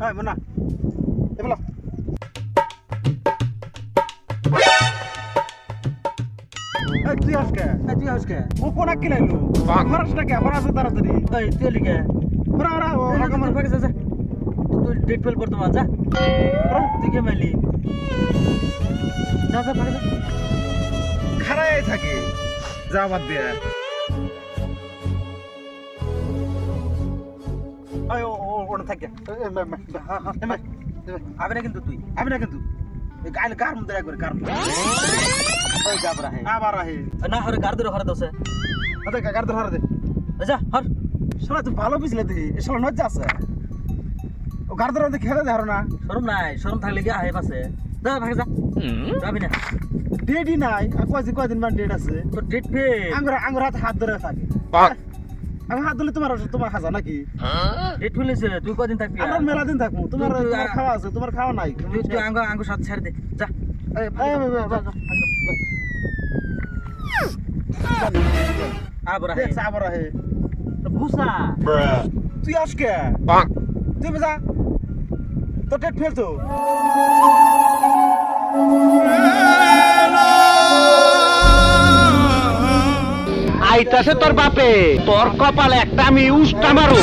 হ্যাঁ মোনা এ বলো তুই আজকে ও কোন কি লাইলো ফরাস না কে ফরাস তাড়াতাড়ি এই তুই লিখে ওরা ওরা আমার ভাগে যা তুই ডেট ফেল করতে মা যা তুই কে মাইলি যা যা ভাগে যা খারাই থাকে যা বাদ দে আয় ও ওটা থাকে আবে না কিন্তু তুই আমি না কিন্তু গাইল কার মধ্যে একবার কার ওই যাব রাহে আবার আহে না হরে গার ধরে হরে দছে আরে কার ধর হারে দে যা হর শালা তুই ভালো বুঝলে তুই এ শালা নজ্জা আছে ও গার ধর হারে খেলে ধর না শরম নাই শরম থাকলে কি আহে পাশে যা ভাগে যা যাবি না ডেডি নাই আর কয়দিন মান ডেট আছে তো ডেট ফেল আঙ্গুর হাত ধরে থাকে আমি হাত ধরলে তোমার খাজা নাকি ডেট ফেলেছে তুই কদিন থাকবি আমরা মেলা দিন থাকবো তোমার খাওয়া আছে তোমার খাওয়া নাই তুই তুই আঙ্গু সাথে ছেড়ে দে যা আবার আহে আবার আহে ভুসা তুই আজকে তুই যা তোর ডেট ফেল তো আইতাছে তোর বাপে তোর কপালে একটা আমি উষ্টা মারু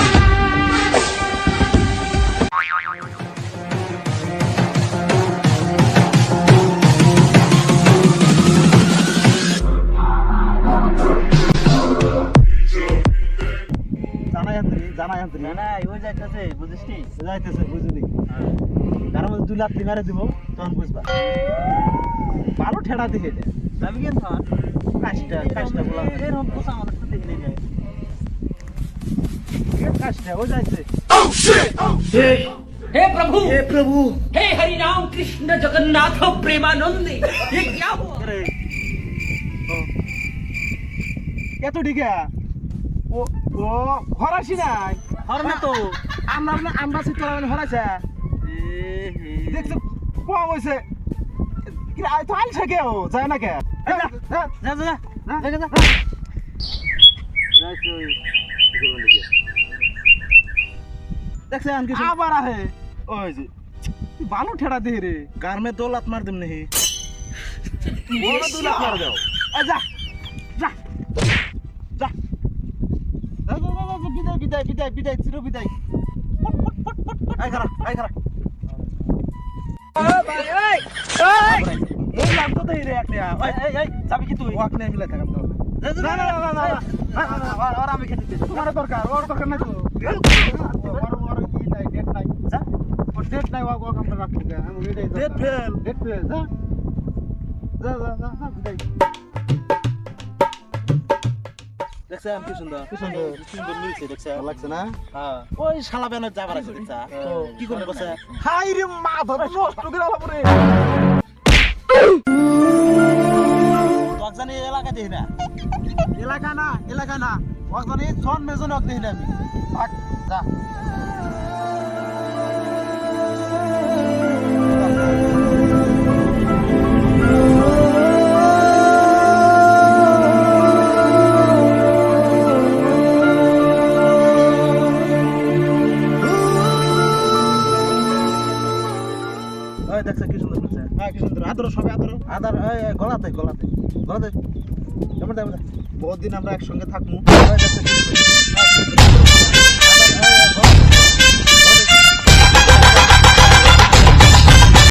জানাই না না ওই যাইতাছে বুঝিস নি যাইতেছে বুঝলি তার মধ্যে 2 লাখ মেরে দিব তখন বুঝবা ভালো ঠেড়া দিকে যাবি কেন থাক কাজটা বলা এরকম ভুসা আমাদের সাথে দেখে নিয়ে যায় কাজটা ও যাইছে हे प्रभु हे हरि राम कृष्ण जगन्नाथ प्रेमानंद ये क्या हुआ রে এত ডিগা ও ও হরাসি নাই হর না তো আমরা সিটরা মানে হরাছে দেখছ কম হইছে কি আই তো আইছে কেও যায় না কে যা যা যা যা যা দেখছ আনকি আবার আহে ওই যে তুই ভালো ঠেড়া দে রে গার মে 2 লাত মার দেম নেহি ওরে 2 লাত মার দাও যা যা যা বিদায় চির বিদায় আই খারা এই নাম তো দেই রে একটা এই যাবি কি তুই ওয়াক নে মিলা থাকাম তো না আর আমি খেতে দিই তোমার দরকার ওর দরকার নাই তো ওর কি নাই ডেট নাই যা ওর ডেট নাই ওয়াক আমরা রাখি দে আমি বিদায় ডেট ফেল যা বিদায় দেখছ আমি কি সুন্দর মিলছে দেখছ লাগছে না হ্যাঁ ওই শালা বেন যাবার আছে দেখছ কি করবে বসে হাই রে মা ধরে নষ্ট করে আলা পরে ওয়াকজানি এলাকা দেই না এলাকা না ওয়াকজানি জন মেজন ওয়াক দেই না আমি ভাগ যা দেখছ কি সুন্দর করছে হ্যাঁ কি সুন্দর আদর সবে আদর গলাতে কেমন বহুত দিন আমরা একসঙ্গে থাকবো দেখছ কি